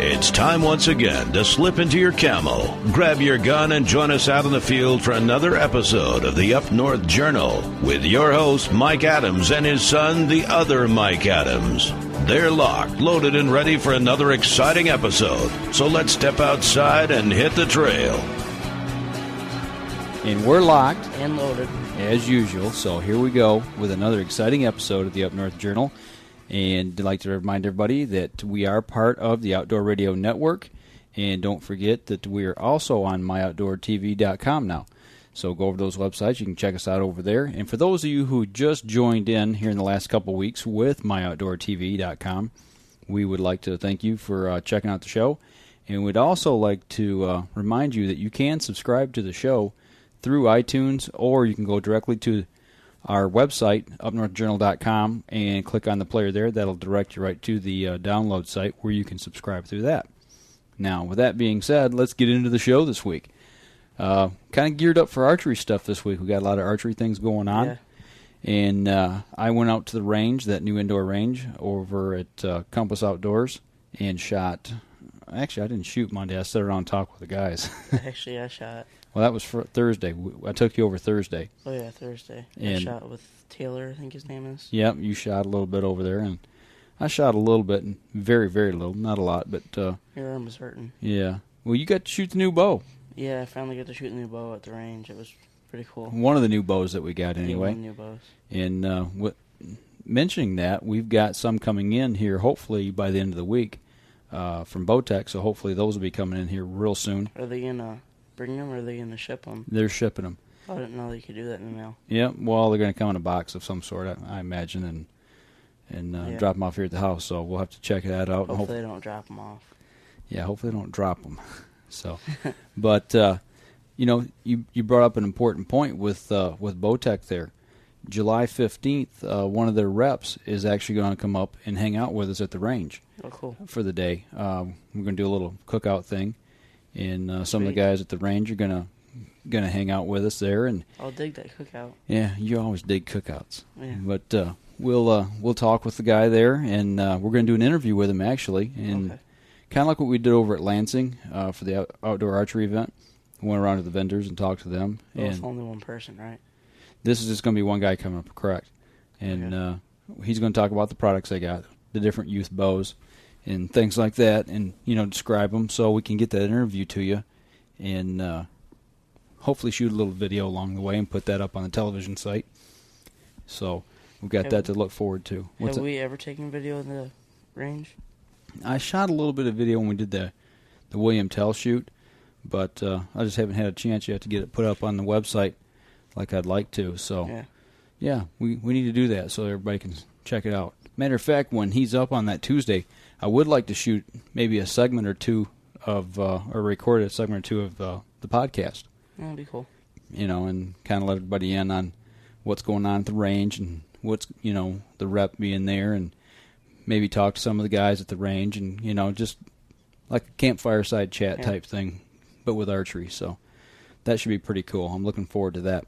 It's time once again to slip into your camo, grab your gun, and join us out in the field for another episode of the Up North Journal with your host, Mike Adams, and his son, the other Mike Adams. They're locked, loaded, and ready for another exciting episode. So let's step outside and hit the trail. And we're locked and loaded as usual. So here we go with another exciting episode of the Up North Journal. And I'd like to remind everybody that we are part of the Outdoor Radio Network. And don't forget that we are also on myoutdoortv.com now. So go over those websites. You can check us out over there. And for those of you who just joined in here in the last couple of weeks with myoutdoortv.com, we would like to thank you for checking out the show. And we'd also like to remind you that you can subscribe to the show through iTunes, or you can go directly to our website, upnorthjournal.com, and click on the player there. That'll direct you right to the download site where you can subscribe through that. Now, with that being said, let's get into the show this week. Kind of geared up for archery stuff this week. We got a lot of archery things going on. Yeah. And I went out to the range, that new indoor range, over at Compass Outdoors, and shot. Actually, I didn't shoot Monday. I sat around and talked with the guys. Actually, I shot. Well, that was for Thursday. I took you over Thursday. Oh, yeah, Thursday. And I shot with Taylor, I think his name is. Yep, you shot a little bit over there, and I shot a little bit, and very, very little, not a lot, but... Your arm was hurting. Yeah. Well, you got to shoot the new bow. Yeah, I finally got to shoot the new bow at the range. It was pretty cool. One of the new bows that we got, anyway. One of the new bows. And mentioning that, we've got some coming in here, hopefully by the end of the week, from Bowtech, so hopefully those will be coming in here real soon. Are they going to bring them, or are they going to ship them? They're shipping them. I didn't know you could do that in the mail. Yep, well, they're going to come in a box of some sort, I imagine, and drop them off here at the house, so we'll have to check that out. Hopefully they don't drop them off. Yeah, hopefully they don't drop them. So, but, you brought up an important point with Bowtech there. July 15th, one of their reps is actually going to come up and hang out with us at the range. Oh, cool. For the day. We're going to do a little cookout thing, and some of the guys at the range are going to hang out with us there. And I'll dig that cookout. Yeah, you always dig cookouts. Yeah. But we'll talk with the guy there, and we're going to do an interview with him actually, and kind of like what we did over at Lansing for the outdoor archery event. We went around to the vendors and talked to them. Well, and it's only one person, right? This is just going to be one guy coming up, correct? And he's going to talk about the products they got, the different youth bows, and things like that, and describe them so we can get that interview to you, and hopefully shoot a little video along the way and put that up on the television site. So we've got that to look forward to. Have we ever taken video in the range? I shot a little bit of video when we did the William Tell shoot, but I just haven't had a chance yet to get it put up on the website like I'd like to. So yeah, we need to do that so everybody can check it out. Matter of fact, when he's up on that Tuesday, I would like to shoot maybe a segment or two of, or record a segment or two of the podcast. That'd be cool. And kind of let everybody in on what's going on at the range and what's, the rep being there, and maybe talk to some of the guys at the range, and, just like a campfire-side chat type thing, but with archery. So that should be pretty cool. I'm looking forward to that.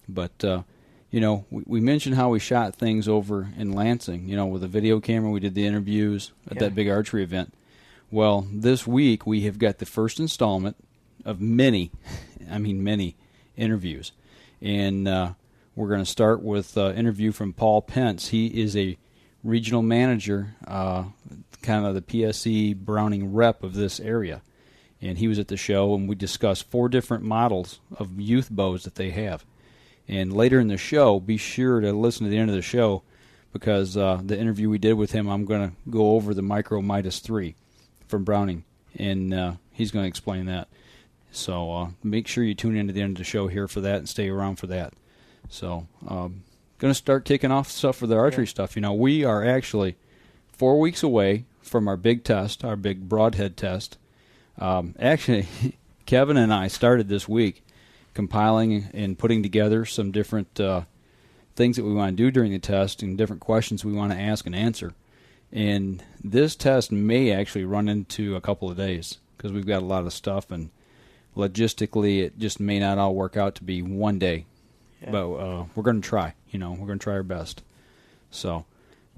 But, we mentioned how we shot things over in Lansing, with a video camera. We did the interviews at that big archery event. Well, this week we have got the first installment of many interviews. And we're going to start with an interview from Paul Pence. He is a regional manager, kind of the PSE Browning rep of this area. And he was at the show, and we discussed 4 different models of youth bows that they have. And later in the show, be sure to listen to the end of the show, because the interview we did with him, I'm going to go over the Micro Midas 3 from Browning, and he's going to explain that. So make sure you tune in to the end of the show here for that and stay around for that. So going to start taking off stuff for the archery stuff. We are actually 4 weeks away from our big test, our big broadhead test. Actually, Kevin and I started this week compiling and putting together some different things that we want to do during the test and different questions we want to ask and answer. And this test may actually run into a couple of days because we've got a lot of stuff, and logistically it just may not all work out to be one day. Yeah. But we're going to try. We're going to try our best. So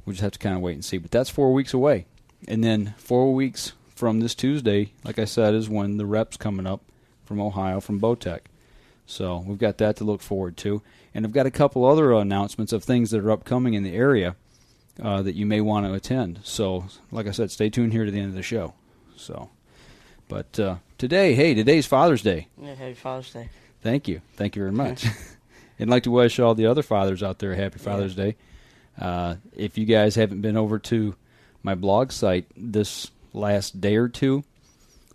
we just have to kind of wait and see. But that's 4 weeks away. And then 4 weeks from this Tuesday, like I said, is when the rep's coming up from Ohio, from Bowtech. So we've got that to look forward to. And I've got a couple other announcements of things that are upcoming in the area that you may want to attend. So, like I said, stay tuned here to the end of the show. So, but today's Father's Day. Yeah, happy Father's Day. Thank you. Thank you very much. And I'd like to wish all the other fathers out there a happy Father's Day. If you guys haven't been over to my blog site this last day or two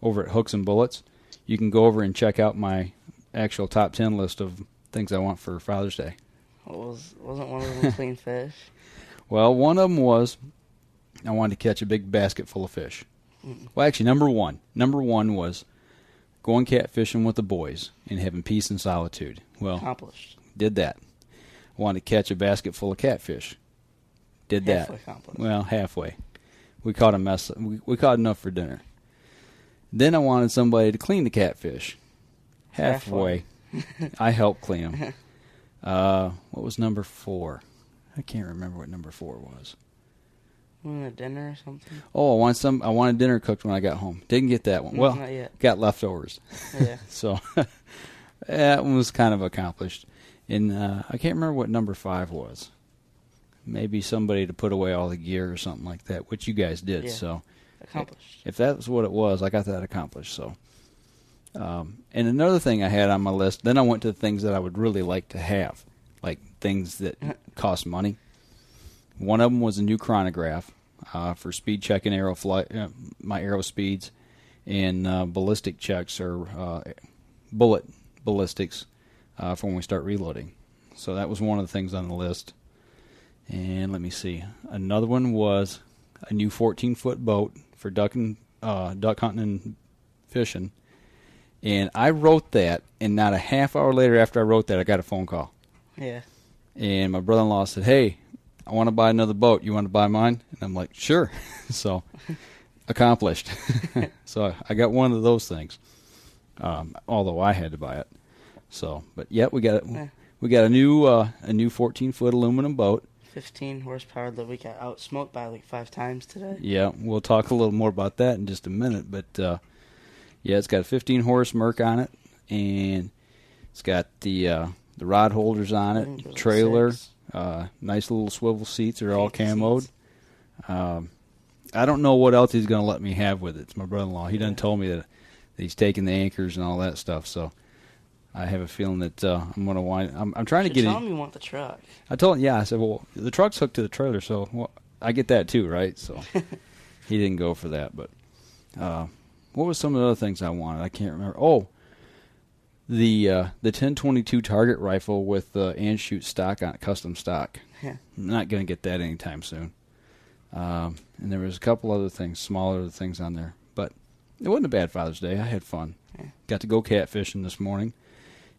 over at Hooks and Bullets, you can go over and check out my actual top 10 list of things I want for Father's Day. Wasn't one of them clean fish? Well, one of them was I wanted to catch a big basket full of fish. Well, actually, number one was going catfishing with the boys and having peace and solitude. Well, accomplished. Did that. I wanted to catch a basket full of catfish. Did that. Halfway accomplished. Well, halfway. We caught a mess. We caught enough for dinner. Then I wanted somebody to clean the catfish. Halfway. I helped clean them. What was number 4? I can't remember what number 4 was. A dinner or something? Oh, I wanted dinner cooked when I got home. Didn't get that one. Well, not yet. Got leftovers. Yeah. So that one was kind of accomplished. And I can't remember what number 5 was. Maybe somebody to put away all the gear or something like that, which you guys did. Yeah. So accomplished. If that was what it was, I got that accomplished. So, and another thing I had on my list, then I went to things that I would really like to have, like things that cost money. One of them was a new chronograph for speed checking my arrow speeds, and ballistic checks or bullet ballistics for when we start reloading. So that was one of the things on the list. And let me see. Another one was a new 14-foot boat for duck hunting and fishing. And I wrote that, and not a half hour later after I wrote that, I got a phone call. Yeah. And my brother-in-law said, "Hey, I want to buy another boat. You want to buy mine?" And I'm like, "Sure." So, accomplished. So I got one of those things, although I had to buy it. So, but yeah, we got a new 14-foot aluminum boat. 15 horsepower that we got outsmoked by like 5 times today. Yeah, we'll talk a little more about that in just a minute. But yeah, it's got a 15-horse Merc on it, and it's got the rod holders on it, trailer, nice little swivel seats. Are all camoed. I don't know what else he's going to let me have with it. It's my brother-in-law. He done told me that he's taking the anchors and all that stuff. So I have a feeling that I'm going to wind. I'm trying to get it. Tell him you want the truck. I told him, yeah. I said, well, the truck's hooked to the trailer, so I get that too, right? So he didn't go for that. But what was some of the other things I wanted? I can't remember. Oh, the 1022 target rifle with the and shoot stock on it, custom stock. Yeah. I'm not going to get that anytime soon. And there was a couple other things, smaller things on there, but it wasn't a bad Father's Day. I had fun. Yeah. Got to go catfishing this morning.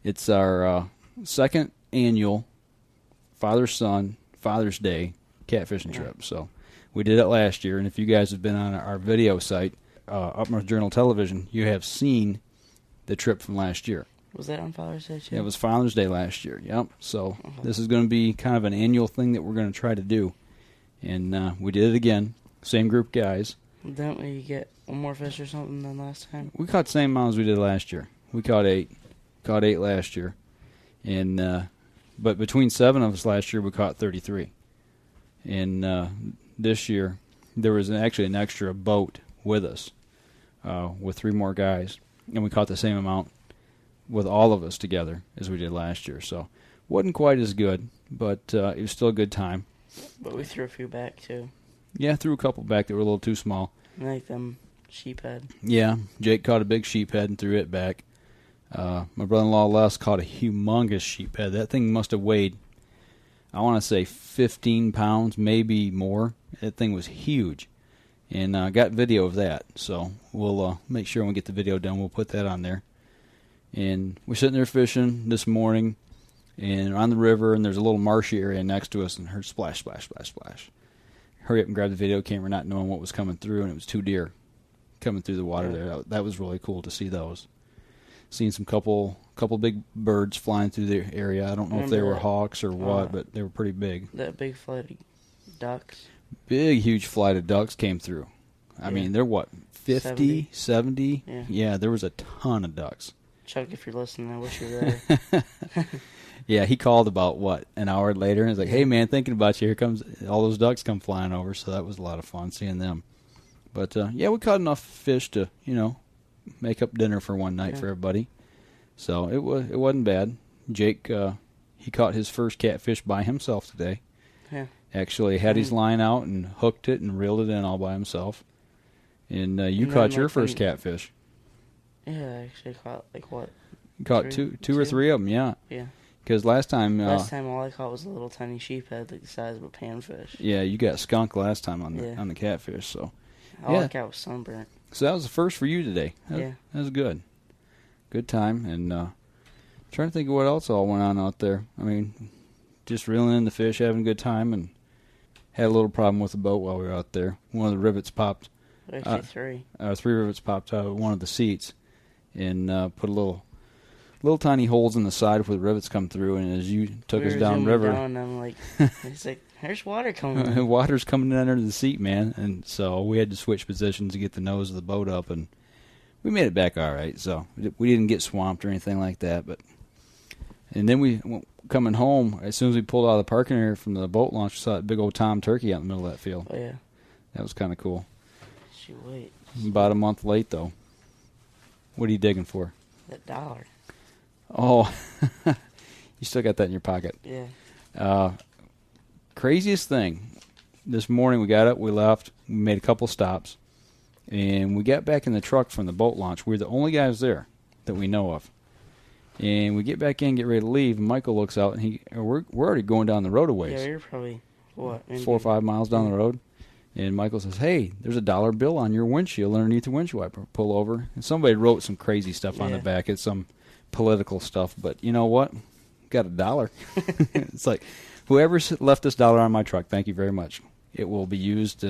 It's our second annual Father's Day catfishing trip. So we did it last year, and if you guys have been on our video site, Up North Journal Television, you have seen the trip from last year. Was that on Father's Day too? Yeah, it was Father's Day last year. Yep. So this is going to be kind of an annual thing that we're going to try to do, and we did it again. Same group guys. Didn't we get one more fish or something than last time? We caught the same amount as we did last year. We caught 8. Caught 8 last year, and but between 7 of us last year, we caught 33. And this year, there was actually an extra boat with us, with 3 more guys, and we caught the same amount with all of us together as we did last year. So, wasn't quite as good, but it was still a good time. But we threw a few back too. Yeah, threw a couple back that were a little too small. I like them sheephead. Yeah, Jake caught a big sheephead and threw it back. My brother-in-law Les caught a humongous sheephead. That thing must have weighed, I want to say 15 pounds, maybe more. That thing was huge. And got video of that. So we'll make sure when we get the video done, we'll put that on there. And we're sitting there fishing this morning and on the river, and there's a little marshy area next to us, and heard splash, splash, splash, splash. hurry up and grab the video camera, not knowing what was coming through, and it was 2 deer coming through the water there. That was really cool to see those. Seen some couple big birds flying through the area. I don't know if they were hawks or what, but they were pretty big. That big flight of ducks. Big, huge flight of ducks came through. I mean, they're what, 50, 70? Yeah, there was a ton of ducks. Chuck, if you're listening, I wish you were there. Yeah, he called about, an hour later, and he's like, hey, man, thinking about you. Here comes, all those ducks come flying over, so that was a lot of fun seeing them. But, we caught enough fish to, make up dinner for one night for everybody. So it wasn't bad. Jake, he caught his first catfish by himself today. Yeah. Actually had his line out and hooked it and reeled it in all by himself. And you caught your first catfish. Yeah, I actually caught, what? You caught two or three of them, yeah. Yeah. Because last time all I caught was a little tiny sheephead, like the size of a panfish. Yeah, you got skunked last time on the catfish, so. All I got was sunburnt. So that was the first for you today. That was good. Good time. And trying to think of what else all went on out there. I mean, just reeling in the fish, having a good time, and had a little problem with the boat while we were out there. One of the rivets popped. Actually, three. 3 rivets popped out of one of the seats and put little tiny holes in the side where the rivets come through. And as you took us downriver, and I'm like, it's like, there's water coming in. Water's coming in under the seat, man. And so we had to switch positions to get the nose of the boat up, and we made it back all right. So we didn't get swamped or anything like that. And then we coming home, as soon as we pulled out of the parking area from the boat launch, we saw that big old Tom turkey out in the middle of that field. Oh, yeah. That was kind of cool. Shoot, wait. About a month late, though. What are you digging for? That $1. Oh, you still got that in your pocket. Yeah. Craziest thing. This morning we got up, we left, we made a couple stops, and we got back in the truck from the boat launch. We were the only guys there that we know of. And we get back in, get ready to leave, and Michael looks out, and we're already going down the road a ways. Yeah, you're probably, maybe 4 or 5 miles down the road. And Michael says, hey, there's a $1 bill on your windshield underneath the windshield wiper. Pull over. And somebody wrote some crazy stuff on the back. It's some political stuff. But you know what? Got $1. It's like, whoever left this $1 on my truck, thank you very much. It will be used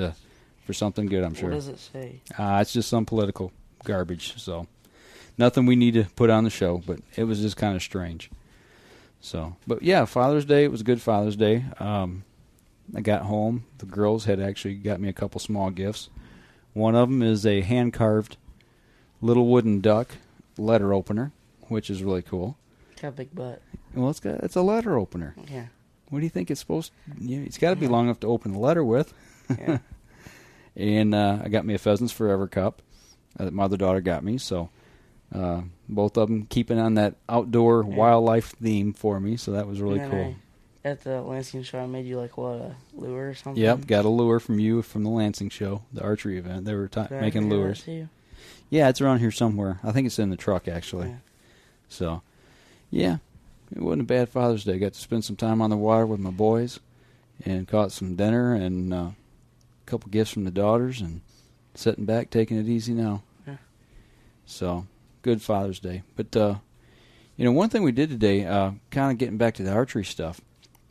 for something good, I'm sure. What does it say? It's just some political garbage. So nothing we need to put on the show, but it was just kind of strange. So, but yeah, Father's Day, it was a good Father's Day. I got home. The girls had actually got me a couple small gifts. One of them is a hand-carved little wooden duck letter opener, which is really cool. Got a big butt. Well, it's a letter opener. Yeah. What do you think it's supposed to... It's got to be long enough to open the letter with. Yeah. And I got me a Pheasants Forever cup that my other daughter got me, so both of them keeping on that outdoor wildlife theme for me, so that was really cool. At the Lansing show, I made you, a lure or something? Yep, got a lure from you from the Lansing show, the archery event. They were making lures. Yeah, it's around here somewhere. I think it's in the truck, actually. Yeah. So, yeah, it wasn't a bad Father's Day. Got to spend some time on the water with my boys and caught some dinner and a couple gifts from the daughters and sitting back, taking it easy now. Yeah. So, good Father's Day. But, one thing we did today, kind of getting back to the archery stuff,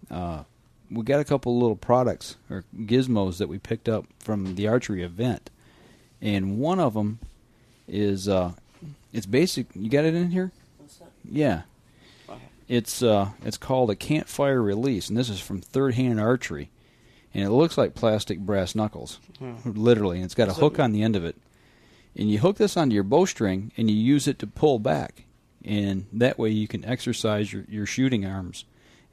we got a couple little products or gizmos that we picked up from the archery event, and one of them is it's basic. You got it in here? What's that? Yeah. It's called a campfire release, and this is from Third Hand Archery, and it looks like plastic brass knuckles, literally. And it's got a hook on the end of it, and you hook this onto your bowstring, and you use it to pull back, and that way you can exercise your shooting arms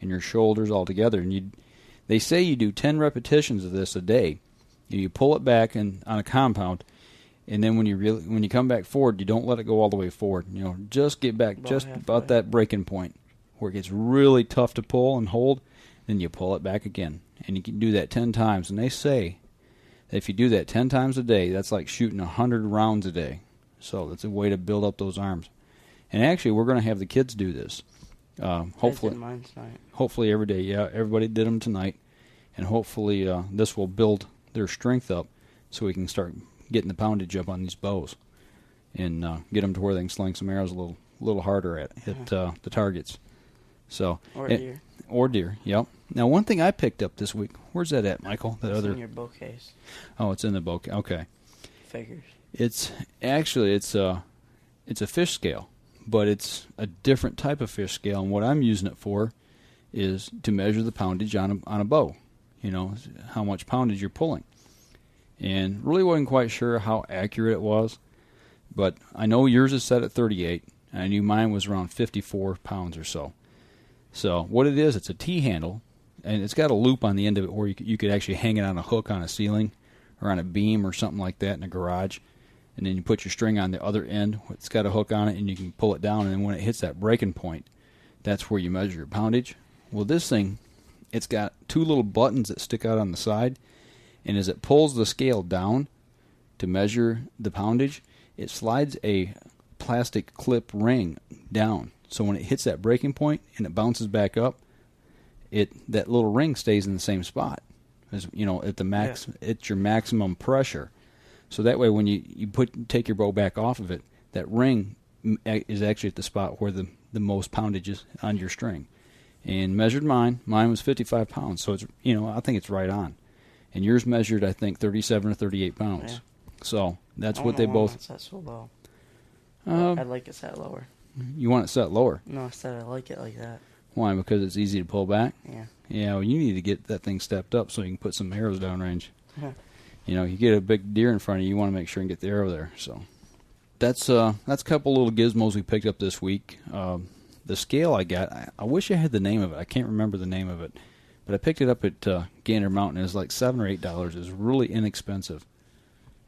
and your shoulders all together. And they say you do 10 repetitions of this a day. You pull it back on a compound, and then when you come back forward, you don't let it go all the way forward. Just get back about that breaking point where it gets really tough to pull and hold. Then you pull it back again, and you can do that 10 times. And they say that if you do that 10 times a day, that's like shooting 100 rounds a day. So that's a way to build up those arms. And actually, we're going to have the kids do this. Hopefully every day. Yeah, everybody did them tonight, and hopefully this will build their strength up so we can start getting the poundage up on these bows and get them to where they can sling some arrows a little harder hit the targets. So or deer. Or deer. Yep. Now, one thing I picked up this week, where's that at, Michael? It's in your bow case. Oh, it's in the bow case. Okay. Figures. It's a fish scale, but it's a different type of fish scale, and what I'm using it for is to measure the poundage on a bow. You know, how much poundage you're pulling. And really wasn't quite sure how accurate it was, but I know yours is set at 38, and I knew mine was around 54 pounds or so. So what it is, it's a T-handle, and it's got a loop on the end of it where you could actually hang it on a hook on a ceiling or on a beam or something like that in a garage, and then you put your string on the other end. It's got a hook on it, and you can pull it down, and then when it hits that breaking point, that's where you measure your poundage. Well, this thing, it's got two little buttons that stick out on the side, and as it pulls the scale down to measure the poundage, it slides a plastic clip ring down. So when it hits that breaking point and it bounces back up, that little ring stays in the same spot, as you know, at it's your maximum pressure. So that way, when you take your bow back off of it, that ring is actually at the spot where the most poundage is on your string. And measured mine was 55 pounds. So it's, you know, I think it's right on. And yours measured, I think, 37 or 38 pounds. Yeah. So that's what they both. It's set so low. I'd like it set lower. You want it set lower? No, I said I like it like that. Why? Because it's easy to pull back? Yeah. Yeah, well, you need to get that thing stepped up so you can put some arrows downrange. Yeah. You know, you get a big deer in front of you, you want to make sure and get the arrow there. So that's a couple little gizmos we picked up this week. The scale I got, I wish I had the name of it. I can't remember the name of it. But I picked it up at Gander Mountain. It was like $7 or $8. It's really inexpensive.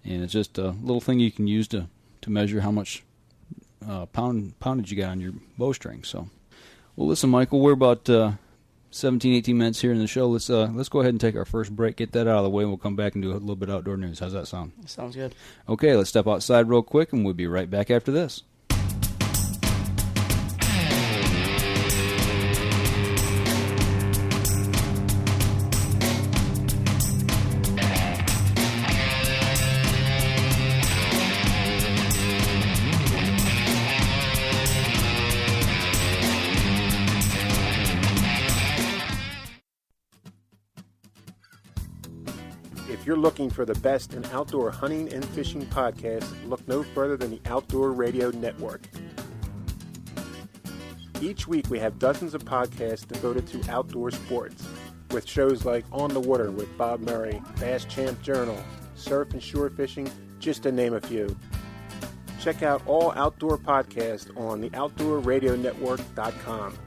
And it's just a little thing you can use to measure how much poundage you got on your bowstring. So, well, listen, Michael, we're about 17, 18 minutes here in the show. Let's go ahead and take our first break, get that out of the way, and we'll come back and do a little bit of outdoor news. How's that sound? Sounds good. Okay, let's step outside real quick, and we'll be right back after this. If you're looking for the best in outdoor hunting and fishing podcasts, look no further than the Outdoor Radio Network. Each week we have dozens of podcasts devoted to outdoor sports, with shows like On the Water with Bob Murray, Bass Champ Journal, Surf and Shore Fishing, just to name a few. Check out all outdoor podcasts on the OutdoorRadioNetwork.com.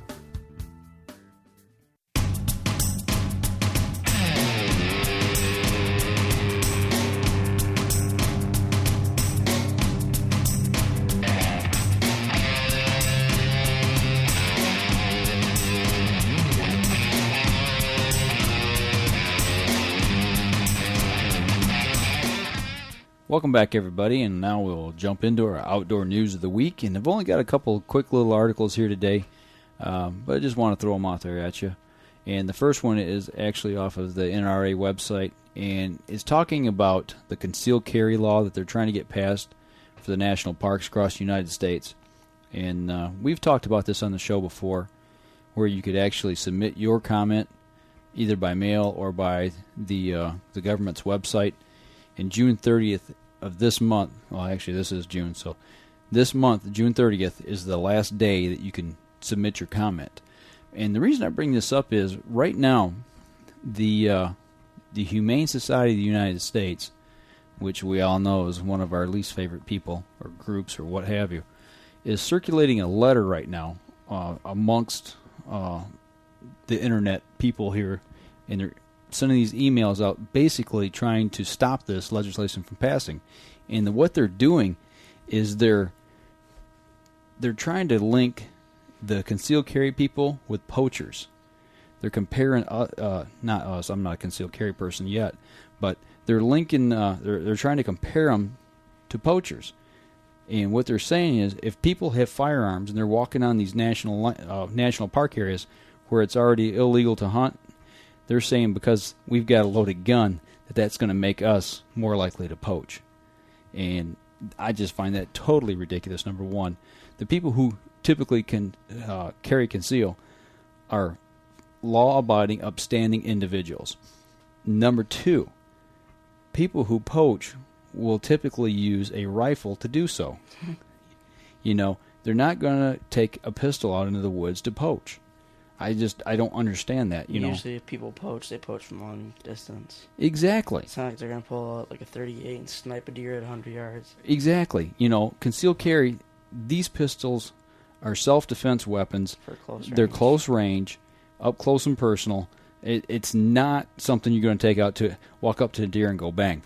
Welcome back, everybody, and now we'll jump into our outdoor news of the week. And I've only got a couple quick little articles here today, but I just want to throw them out there at you. And the first one is actually off of the NRA website, and is talking about the concealed carry law that they're trying to get passed for the national parks across the United States. And we've talked about this on the show before, where you could actually submit your comment either by mail or by the government's website. And June 30th of this month, well, actually this is June, so this month, June 30th, is the last day that you can submit your comment. And the reason I bring this up is right now, the Humane Society of the United States, which we all know is one of our least favorite people or groups or what have you, is circulating a letter right now amongst the internet people here, and they're sending these emails out basically trying to stop this legislation from passing. And what they're doing is they're trying to link the concealed carry people with poachers. They're comparing, not us, I'm not a concealed carry person yet, but they're linking, they're trying to compare them to poachers. And what they're saying is if people have firearms and they're walking on these national park areas where it's already illegal to hunt, they're saying because we've got a loaded gun that's going to make us more likely to poach. And I just find that totally ridiculous, number one. The people who typically can carry conceal are law-abiding, upstanding individuals. Number 2, people who poach will typically use a rifle to do so. They're not going to take a pistol out into the woods to poach. I don't understand that. Usually if people poach, they poach from long distance. Exactly. It's not like they're going to pull out like a 38 and snipe a deer at 100 yards. Exactly. Concealed carry, these pistols are self-defense weapons. For close range. They're close range, up close and personal. It's not something you're going to take out to walk up to a deer and go bang.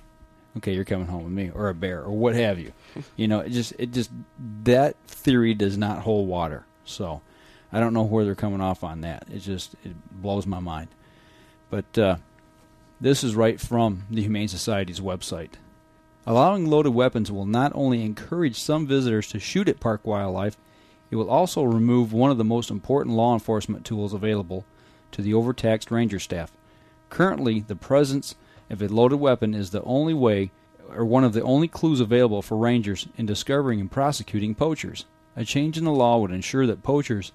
Okay, you're coming home with me, or a bear, or what have you. That theory does not hold water. So I don't know where they're coming off on that. It blows my mind. But this is right from the Humane Society's website. Allowing loaded weapons will not only encourage some visitors to shoot at park wildlife, it will also remove one of the most important law enforcement tools available to the overtaxed ranger staff. Currently, the presence of a loaded weapon is the only way, or one of the only clues available for rangers in discovering and prosecuting poachers. A change in the law would ensure that poachers,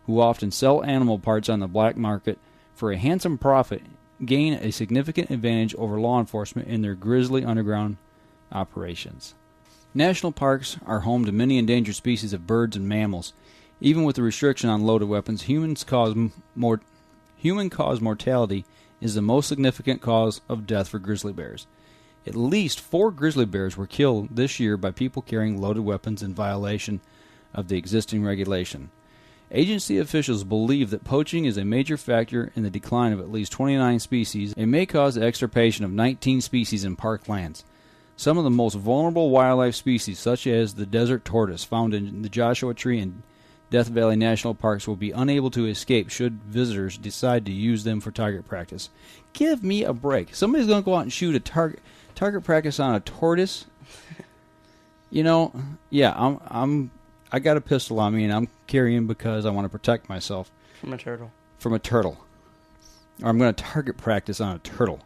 who often sell animal parts on the black market for a handsome profit, gain a significant advantage over law enforcement in their grisly underground operations. National parks are home to many endangered species of birds and mammals. Even with the restriction on loaded weapons, human-caused mortality is the most significant cause of death for grizzly bears. At least 4 grizzly bears were killed this year by people carrying loaded weapons in violation of the existing regulation. Agency officials believe that poaching is a major factor in the decline of at least 29 species and may cause the extirpation of 19 species in park lands. Some of the most vulnerable wildlife species, such as the desert tortoise found in the Joshua Tree and Death Valley National Parks, will be unable to escape should visitors decide to use them for target practice. Give me a break. Somebody's going to go out and shoot a target practice on a tortoise? Yeah, I got a pistol on me, and I'm carrying because I want to protect myself. From a turtle. Or I'm going to target practice on a turtle.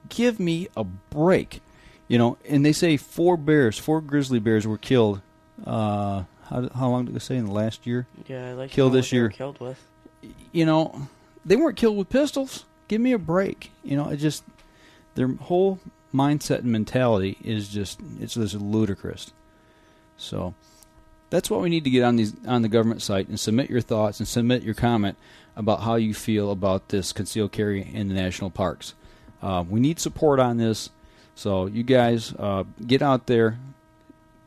Give me a break. And they say 4 grizzly bears were killed. How long did they say in the last year? Yeah, I like killed what this year. They were killed with. They weren't killed with pistols. Give me a break. Their whole mindset and mentality is just ludicrous. So that's what we need to get on the government site and submit your thoughts and submit your comment about how you feel about this concealed carry in the national parks. We need support on this. So you guys get out there,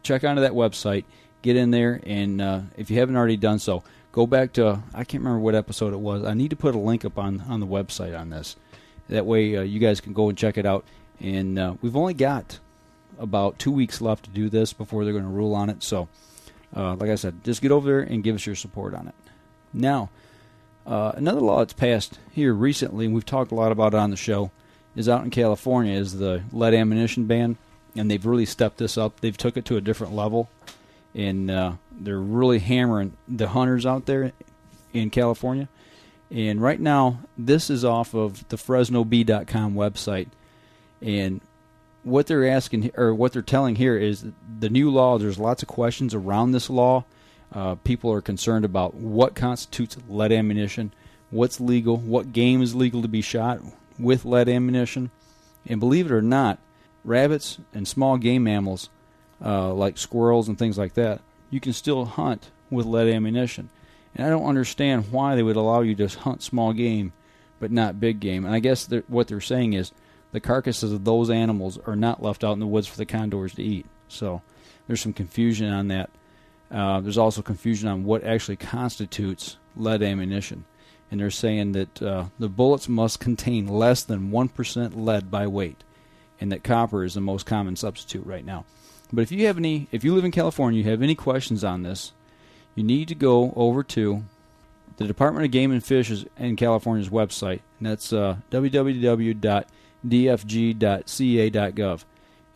check onto that website, get in there, and if you haven't already done so, go back to, I can't remember what episode it was. I need to put a link up on the website on this. That way you guys can go and check it out. And we've only got about 2 weeks left to do this before they're going to rule on it. So, like I said, just get over there and give us your support on it. Now, another law that's passed here recently, and we've talked a lot about it on the show, is out in California, is the lead ammunition ban. And they've really stepped this up. They've took it to a different level. And they're really hammering the hunters out there in California. And right now, this is off of the FresnoBee.com website. And what they're asking, or what they're telling here, is the new law. There's lots of questions around this law. People are concerned about what constitutes lead ammunition, what's legal, what game is legal to be shot with lead ammunition. And believe it or not, rabbits and small game mammals, like squirrels and things like that, you can still hunt with lead ammunition. And I don't understand why they would allow you to hunt small game but not big game. And I guess what they're saying is the carcasses of those animals are not left out in the woods for the condors to eat. So there's some confusion on that. There's also confusion on what actually constitutes lead ammunition. And they're saying that the bullets must contain less than 1% lead by weight, and that copper is the most common substitute right now. But if you live in California, you have any questions on this, you need to go over to the Department of Game and Fish in California's website, and that's www.dfg.ca.gov.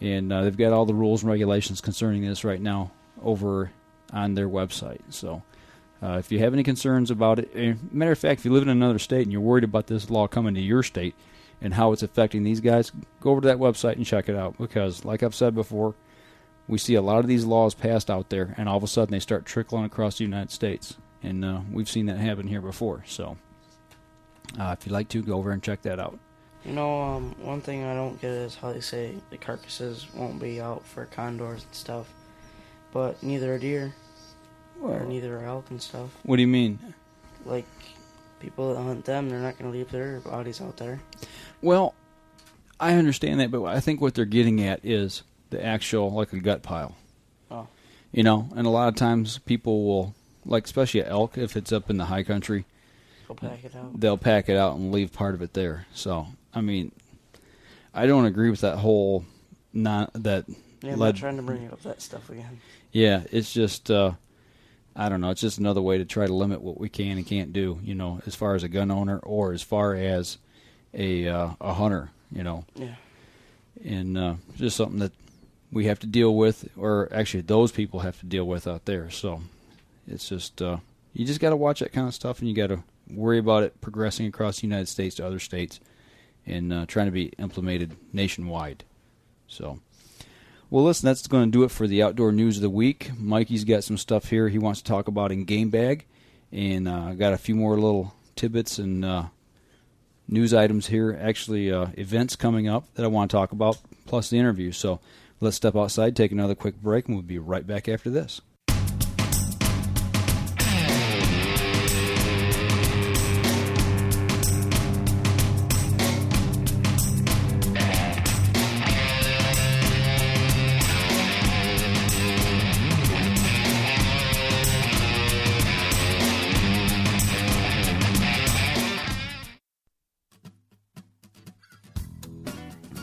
And they've got all the rules and regulations concerning this right now over on their website. So if you have any concerns about it, matter of fact, if you live in another state and you're worried about this law coming to your state and how it's affecting these guys, go over to that website and check it out. Because, like I've said before, we see a lot of these laws passed out there, and all of a sudden they start trickling across the United States. And we've seen that happen here before. So If you'd like to, go over and check that out. You know, one thing I don't get is how they say the carcasses won't be out for condors and stuff, but neither are deer, or neither are elk and stuff. What do you mean? Like, people that hunt them, they're not going to leave their bodies out there. Well, I understand that, but I think what they're getting at is the actual, like a gut pile. Oh. You know, and a lot of times people will, like especially elk, if it's up in the high country, they'll pack it out and leave part of it there. So, I mean, I don't agree with that whole I'm not trying to bring up that stuff again. Yeah, it's just, I don't know, it's just another way to try to limit what we can and can't do, you know, as far as a gun owner or as far as a hunter, you know. Yeah. And just something that we have to deal with, or actually those people have to deal with out there. So it's just, you just got to watch that kind of stuff, and you got to worry about it progressing across the United States to other states and trying to be implemented nationwide. So, well, listen, that's going to do it for the Outdoor News of the Week. Mikey's got some stuff here he wants to talk about in Game Bag, and got a few more little tidbits and news items here, actually events coming up that I want to talk about, plus the interview. So let's step outside, take another quick break, and we'll be right back after this.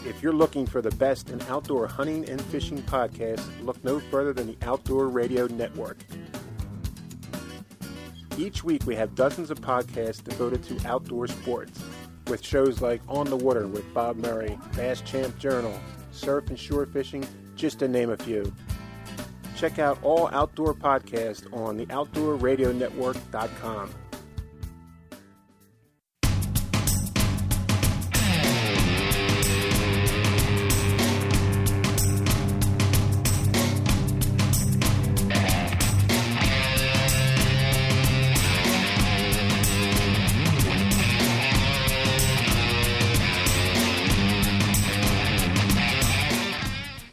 If you're looking for the best in outdoor hunting and fishing podcasts, look no further than the Outdoor Radio Network. Each week we have dozens of podcasts devoted to outdoor sports, with shows like On the Water with Bob Murray, Bass Champ Journal, Surf and Shore Fishing, just to name a few. Check out all outdoor podcasts on the OutdoorRadioNetwork.com.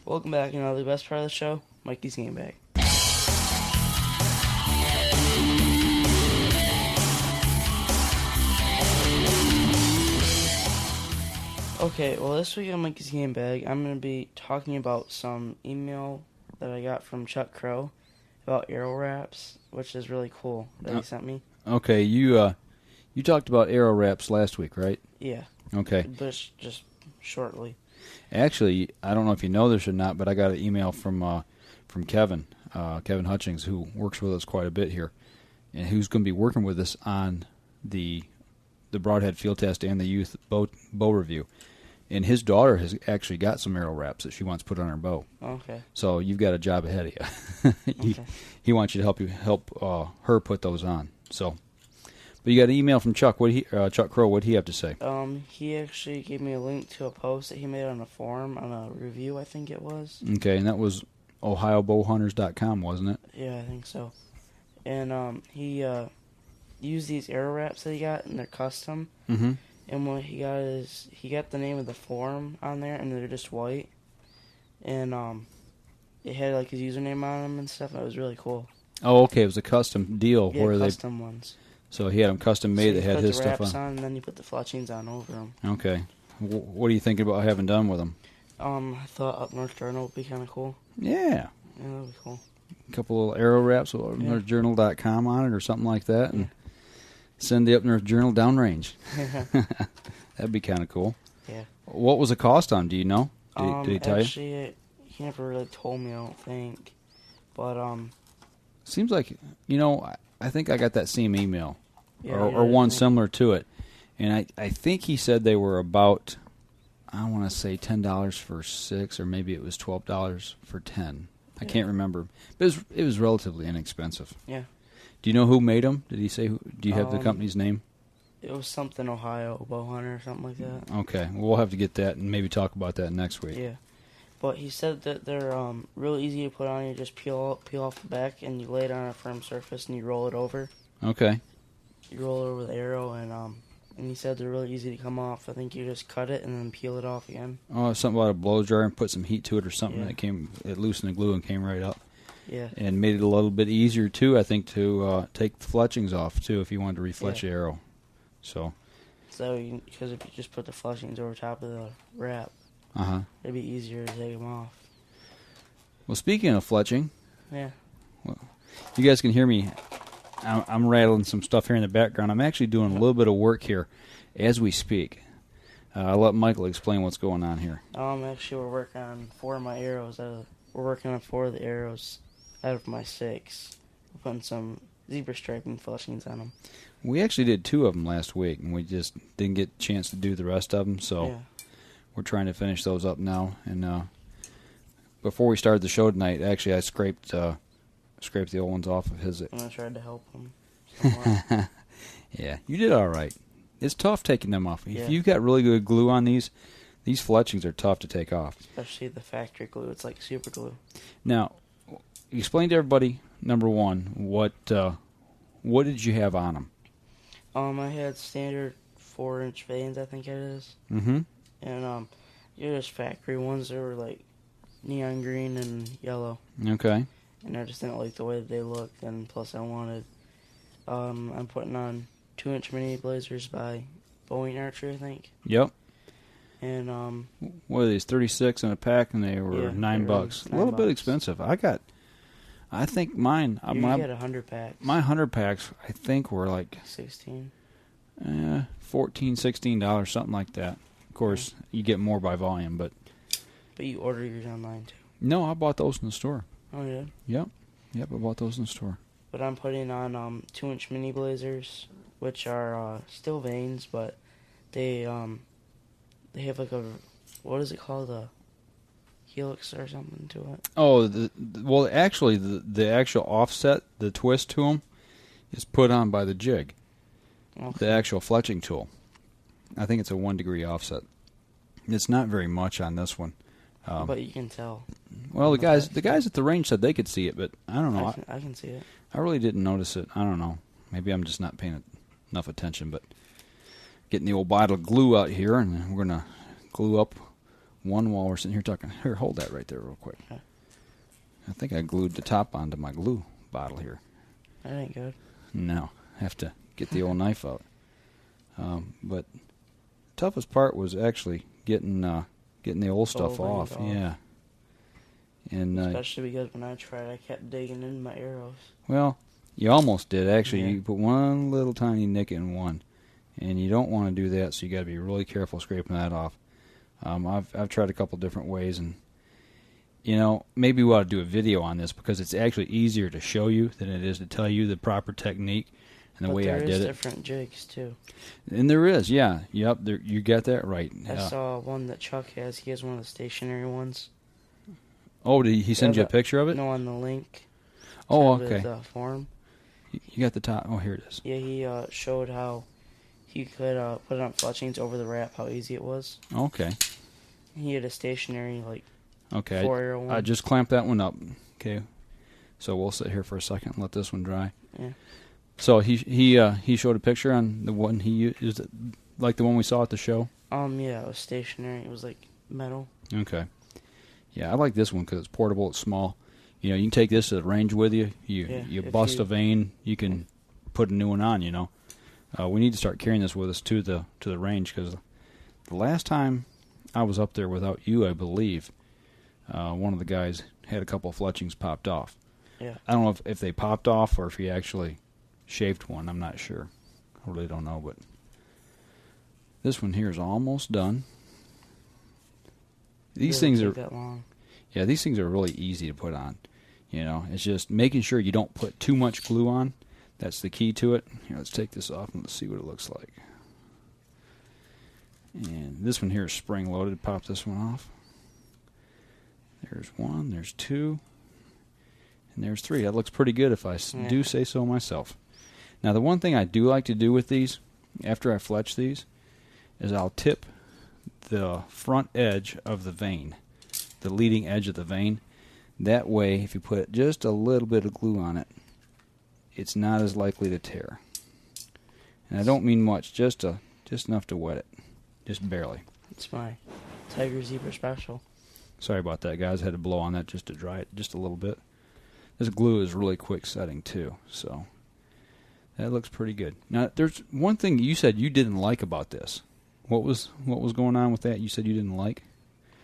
Welcome back. You know, the best part of the show, Mikey's Game Bag. Okay, well, this week on Mikey's Game Bag, I'm going to be talking about some email that I got from Chuck Crow about arrow wraps, which is really cool that he sent me. Okay, you talked about arrow wraps last week, right? Yeah. Okay. But just shortly. Actually, I don't know if you know this or not, but I got an email from Kevin Hutchings, who works with us quite a bit here, and who's going to be working with us on the broadhead field test and the youth bow review. And his daughter has actually got some arrow wraps that she wants to put on her bow. Okay. So you've got a job ahead of you. Okay. He wants you to help her put those on. So, but you got an email from Chuck. Chuck Crow? What did he have to say? He actually gave me a link to a post that he made on a forum, on a review, I think it was. Okay, and that was OhioBowhunters.com, wasn't it? Yeah, I think so. And he used these arrow wraps that he got, and they're custom. Mm-hmm. And what he got is, he got the name of the forum on there, and they're just white. And it had like his username on them and stuff, and it was really cool. Oh, okay, it was a custom deal Yeah, where custom ones. So he had them custom made that had his stuff on. on. And then you put the fletchings on over them. Okay. What are you thinking about having done with them? I thought Up North Journal would be kind of cool. Yeah. Yeah, that would be cool. A couple little arrow wraps with UpNorthJournal.com on it or something like that, and send the Up North Journal downrange. That'd be kind of cool. Yeah. What was the cost on? Do you know? Did he tell you? Actually, he never really told me, I don't think. But, seems like, I think I got that same email, or I one think. similar to it. And I think he said they were about, I want to say $10 for 6, or maybe it was $12 for 10. I can't remember. But it was relatively inexpensive. Yeah. Do you know who made them? Did he say who? Do you have the company's name? It was something Ohio Bowhunter or something like that. Okay. Well, we'll have to get that and maybe talk about that next week. Yeah. But he said that they're real easy to put on. You just peel off the back and you lay it on a firm surface and you roll it over. Okay. You roll it over the arrow and And he said they're really easy to come off. I think you just cut it and then peel it off again. Oh, something about a blow dryer and put some heat to it or something. Yeah. It loosened the glue and came right up. Yeah. And made it a little bit easier, too, I think, to take the fletchings off, too, if you wanted to refletch the arrow. So because if you just put the fletchings over top of the wrap, it'd be easier to take them off. Well, speaking of fletching, yeah. Well, you guys can hear me. I'm rattling some stuff here in the background. I'm actually doing a little bit of work here as we speak. I'll let Michael explain what's going on here. Actually, we're working on 4 of my arrows. We're working on 4 of the arrows out of my 6. We're putting some zebra striping fletchings on them. We actually did 2 of them last week, and we just didn't get a chance to do the rest of them, so we're trying to finish those up now. And before we started the show tonight, actually, I scraped the old ones off of his. And I tried to help him. Yeah, you did all right. It's tough taking them off. If you've got really good glue on these fletchings are tough to take off. Especially the factory glue. It's like super glue. Now, explain to everybody, number one, what did you have on them? I had standard 4-inch veins, I think it is. Mm-hmm. And you're just factory ones that were like neon green and yellow. Okay. And I just didn't like the way that they looked, and plus I wanted, I'm putting on 2-inch mini blazers by Boeing Archery, I think. Yep. And what are these, 36 in a pack, and they were $9. A little bit expensive. I think mine. You get 100 packs. My 100 packs, I think, were like $16. $14, $16, something like that. Of course, you get more by volume, but you order yours online too. No, I bought those in the store. Oh, you did? Yep, I bought those in the store. But I'm putting on 2-inch mini blazers, which are still veins, but they have like what is it called, a helix or something to it. Oh, actually, the actual offset, the twist to them, is put on by the jig. Okay. The actual fletching tool. I think it's a 1-degree offset. It's not very much on this one. But you can tell. Well, the guys at the range said they could see it, but I don't know. I can see it. I really didn't notice it. I don't know. Maybe I'm just not paying enough attention. But getting the old bottle of glue out here, and we're gonna glue up one while we're sitting here talking. Here, hold that right there real quick. Okay. I think I glued the top onto my glue bottle here. That ain't good. No, I have to get the old knife out. But the toughest part was actually getting the old stuff off. Yeah. And especially because when I tried, I kept digging into my arrows. Well, you almost did. Actually, you put one little tiny nick in one, and you don't want to do that, so you got to be really careful scraping that off. I've tried a couple different ways, and maybe we ought to do a video on this because it's actually easier to show you than it is to tell you the proper technique and the way I did it. There is different jigs too. And there is, yeah, yep. You got that right. I saw one that Chuck has. He has one of the stationary ones. Oh, did he send you a picture of it? No, on the link. Oh, okay. The form. You got the top. Oh, here it is. Yeah, he showed how he could put it on fletchings over the wrap, how easy it was. Okay. He had a stationary, 4-arrow one. I just clamped that one up. Okay. So we'll sit here for a second and let this one dry. Yeah. So he showed a picture on the one he used. Is it like the one we saw at the show? Yeah, it was stationary. It was metal. Okay. Yeah, I like this one because it's portable. It's small. You can take this to the range with you. You bust a vein, you can put a new one on. We need to start carrying this with us to the range because the last time I was up there without you, I believe, one of the guys had a couple of fletchings popped off. Yeah. I don't know if they popped off or if he actually shaved one. I'm not sure. I really don't know, but this one here is almost done. These things are that long. Yeah, these things are really easy to put on. It's just making sure you don't put too much glue on. That's the key to it. Here, let's take this off and let's see what it looks like. And this one here is spring loaded. Pop this one off. There's 1, there's 2, and there's 3. That looks pretty good if I do say so myself. Now, the one thing I do like to do with these, after I fletch these, is I'll tip the front edge of the vein, the leading edge of the vein. That way, if you put just a little bit of glue on it, it's not as likely to tear. And I don't mean much, just a Just enough to wet it. Just barely. It's my Tiger Zebra Special. Sorry about that, guys. I had to blow on that just to dry it just a little bit. This glue is really quick setting, too, so that looks pretty good. Now, there's one thing you said you didn't like about this. What was going on with that? You said you didn't like?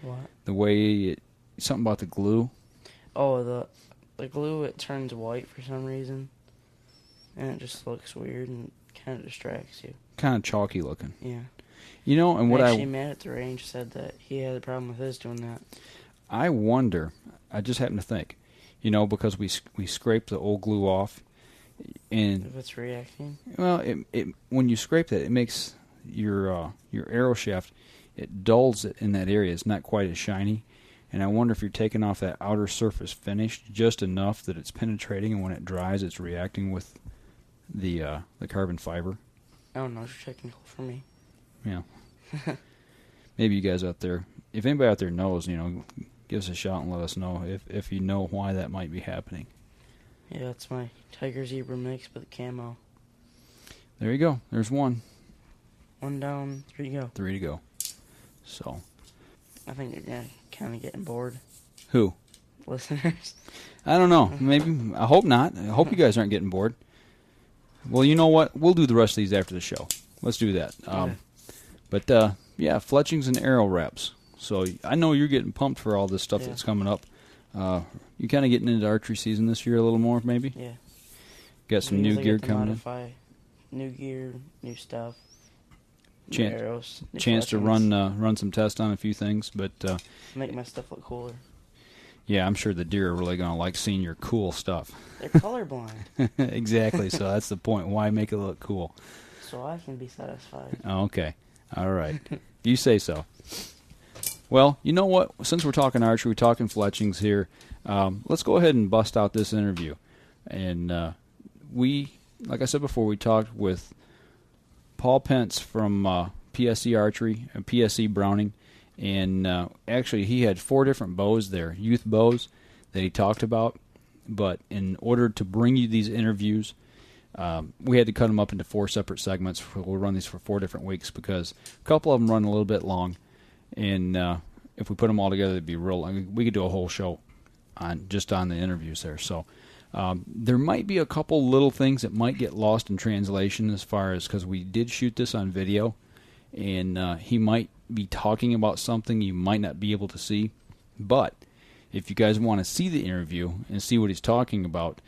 What? The way something about the glue. Oh, the glue, it turns white for some reason, and it just looks weird and kind of distracts you. Kind of chalky looking. Yeah. You know, and what actually, Matt at the range said that he had a problem with his doing that. I wonder, I just happen to think, you know, because we scrape the old glue off, and if it's reacting. Well, it when you scrape that, it makes your arrow shaft, it dulls it in that area. It's not quite as shiny, and I wonder if you're taking off that outer surface finish just enough that it's penetrating, and when it dries, it's reacting with the carbon fiber. I don't know. It's technical for me. Yeah. Maybe you guys out there, if anybody out there knows, you know, give us a shout and let us know if you know why that might be happening. Yeah, it's my Tiger Zebra mix with camo. There you go. There's one. 1 down, 3 to go. 3 to go. So. I think you're kind of getting bored. Who? Listeners. I don't know. Maybe. I hope not. I hope you guys aren't getting bored. Well, you know what? We'll do the rest of these after the show. Let's do that. Okay. But, yeah, fletchings and arrow wraps. So I know you're getting pumped for all this stuff that's coming up. You kind of getting into archery season this year a little more, maybe? Yeah. Got some new gear coming in. New gear, new stuff, new arrows. New chance to run some tests on a few things, but make my stuff look cooler. Yeah, I'm sure the deer are really going to like seeing your cool stuff. They're colorblind. Exactly, so that's the point. Why make it look cool? So I can be satisfied. Okay. All right. You say so. Well, you know what? Since we're talking archery, we're talking fletchings here, let's go ahead and bust out this interview. And like I said before, we talked with Paul Penix from PSC Archery and PSC Browning. And actually, he had 4 different bows there, youth bows, that he talked about. But in order to bring you these interviews, we had to cut them up into 4 separate segments. We'll run these for 4 different weeks because a couple of them run a little bit long. And if we put them all together, it'd be real. I mean, we could do a whole show on the interviews there. So there might be a couple little things that might get lost in translation as far as because we did shoot this on video, and he might be talking about something you might not be able to see. But if you guys want to see the interview and see what he's talking about,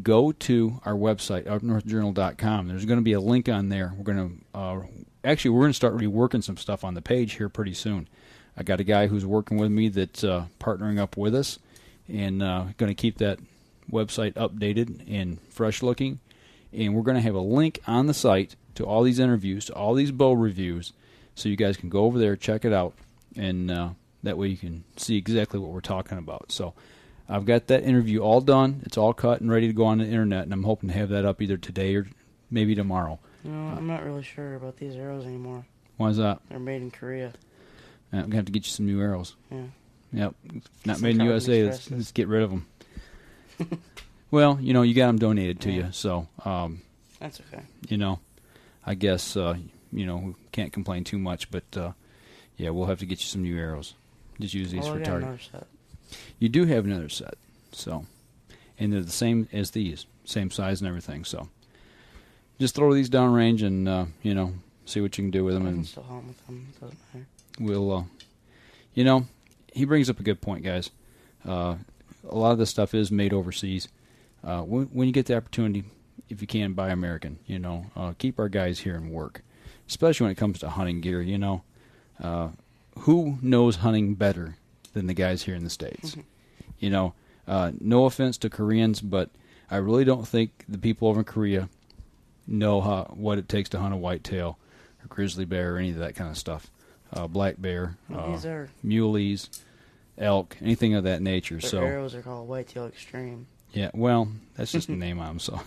go to our website, upnorthjournal.com. There's going to be a link on there. We're going to start reworking some stuff on the page here pretty soon. I got a guy who's working with me that's partnering up with us, and going to keep that website updated and fresh looking. And we're going to have a link on the site to all these interviews, to all these bow reviews, so you guys can go over there, check it out, and that way you can see exactly what we're talking about. So I've got that interview all done. It's all cut and ready to go on the internet, and I'm hoping to have that up either today or maybe tomorrow. No, I'm not really sure about these arrows anymore. Why is that? They're made in Korea. I'm going to have to get you some new arrows. Yeah. Yep. Not made in the USA. Let's get rid of them. Well, you know, you got them donated to you, so. That's okay. You know, I guess, you know, we can't complain too much, but, yeah, we'll have to get you some new arrows. Just use these for target. Another set. You do have another set, so. And they're the same as these, same size and everything, so. Just throw these downrange and, you know, see what you can do with them. I and can still hunt with them. It doesn't matter. We'll, you know, he brings up a good point, guys. A lot of this stuff is made overseas. When you get the opportunity, if you can, buy American. You know, keep our guys here and work, especially when it comes to hunting gear. You know, who knows hunting better than the guys here in the States? Mm-hmm. You know, no offense to Koreans, but I really don't think the people over in Korea know what it takes to hunt a whitetail or grizzly bear or any of that kind of stuff. Black bear, muleys, elk, anything of that nature. Their so arrows are called Whitetail Extreme. Yeah, well, that's just the name on them. So,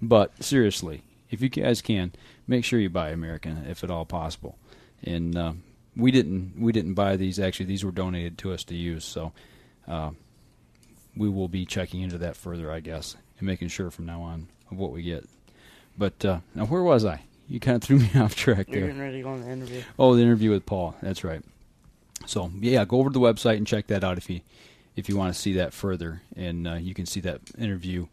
but seriously, if you guys can, make sure you buy American if at all possible. And we didn't buy these. Actually, these were donated to us to use. So we will be checking into that further, I guess, and making sure from now on of what we get. But now, where was I? You kind of threw me off track You're there. getting ready to go on the interview. Oh, the interview with Paul. That's right. So, yeah, go over to the website and check that out if you want to see that further. And you can see that interview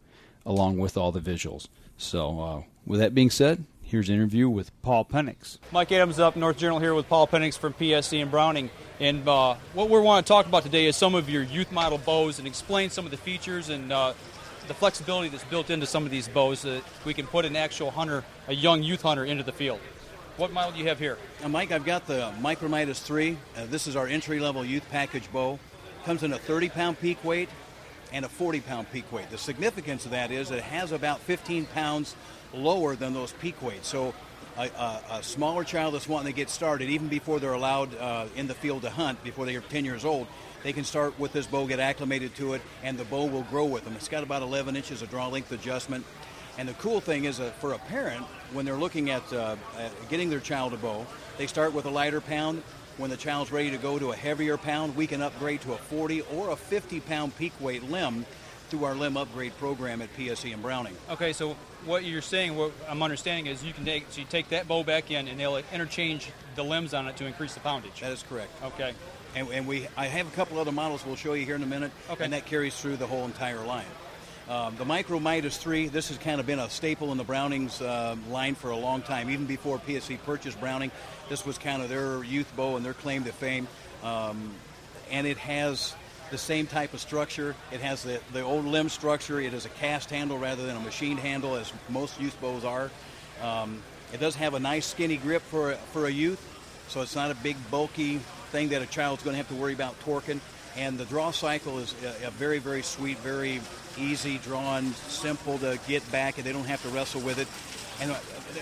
along with all the visuals. So, with that being said, here's an interview with Paul Penix. Mike Adams up, North Journal here with Paul Penix from PSC in Browning. And what we want to talk about today is some of your youth model bows and explain some of the features and the flexibility that's built into some of these bows so that we can put an actual hunter, a young youth hunter, into the field. What model do you have here? Mike, I've got the Midas 3. This is our entry-level youth package bow. Comes in a 30-pound peak weight and a 40-pound peak weight. The significance of that is it has about 15 pounds lower than those peak weights. So a smaller child that's wanting to get started, even before they're allowed in the field to hunt, before they're 10 years old, they can start with this bow, get acclimated to it, and the bow will grow with them. It's got about 11 inches of draw length adjustment. And the cool thing is for a parent, when they're looking at getting their child a bow, they start with a lighter pound. When the child's ready to go to a heavier pound, we can upgrade to a 40 or a 50-pound peak weight limb through our limb upgrade program at PSC in Browning. Okay, so what you're saying, what I'm understanding is you take that bow back in and they'll interchange the limbs on it to increase the poundage. That is correct. Okay. And I have a couple other models we'll show you here in a minute, okay. And that carries through the whole entire line. The Midas 3, this has kind of been a staple in the Browning's line for a long time. Even before PSC purchased Browning, this was kind of their youth bow and their claim to fame. And it has the same type of structure. It has the old limb structure. It is a cast handle rather than a machined handle, as most youth bows are. It does have a nice skinny grip for a youth, so it's not a big bulky thing that a child's going to have to worry about torquing. And the draw cycle is a very, very sweet, very easy drawn, simple to get back, and they don't have to wrestle with it. And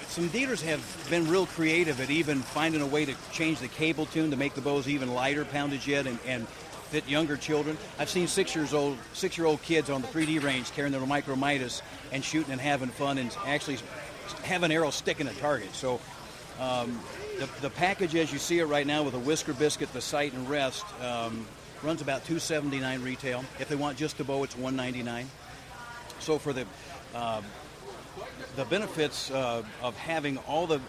some dealers have been real creative at even finding a way to change the cable tune to make the bows even lighter poundage yet and fit younger children. I've seen 6-year-old kids on the 3D range carrying their Midas and shooting and having fun and actually have an arrow stick in a target. So the package as you see it right now with a whisker biscuit, the sight and rest, runs about $279 retail. If they want just the bow, it's $199. So for the benefits of having all the